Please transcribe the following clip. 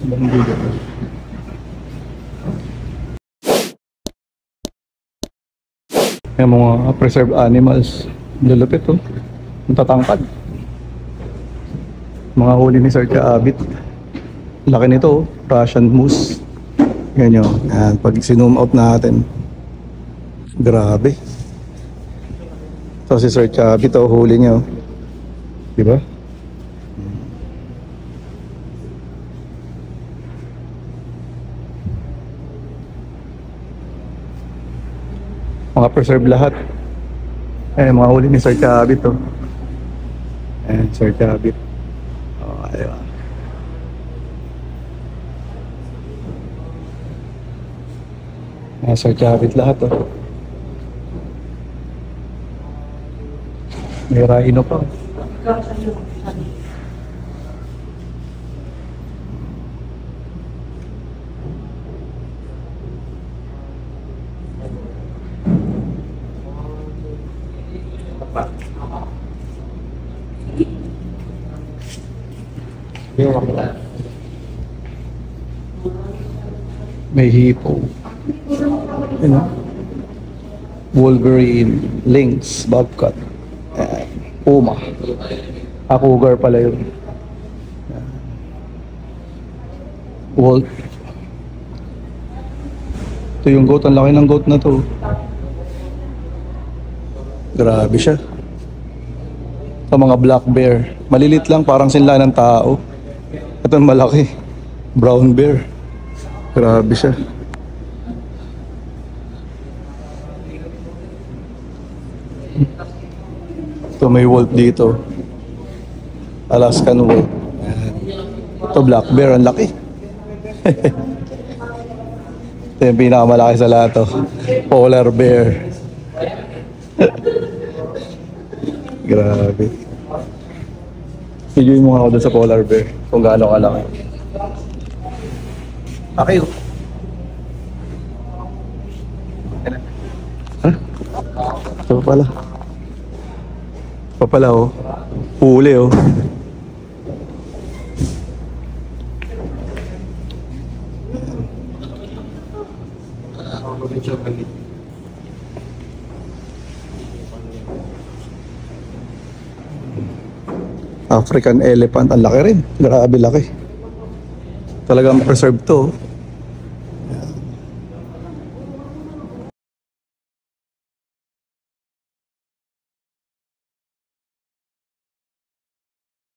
Bandito. Yung mga preserved animals. Lulupit oh. Ang tatangkad. Mga huli ni Sir Abit. Laki nito oh. Russian moose. Ganyan yun. Yan. Pag sinum out natin. Grabe. So si Sir Abit oh. Huli niya oh. Diba? Mga preserve lahat. Eh, mga huli ni Sir Abit oh. Ayan, Sir Abit. Oh, ayun. Ayan, Sir Abit lahat oh. May rhino pa. May hippo. You know? Wolverine, lynx, bobcat, puma. Cougar pala yun. Wolf. Ito yung goat. Ang laki ng goat na to. Grabe siya. Ito mga black bear. Malilit lang, parang sinla ng tao. Ito malaki. Brown bear. Grabe siya. Ito may wolf dito. Alaskan wolf. Ito black bear, ang laki. Ito yung pinakamalaki sa lahat to. Polar bear. Grabe. Videoin mo nga ako dun sa polar bear kung gaano kalaki. Okay. Ha? Ito pala. Ito pala oh. Huli oh. African elephant, ang laki rin. Grabe laki. Talagang preserved to.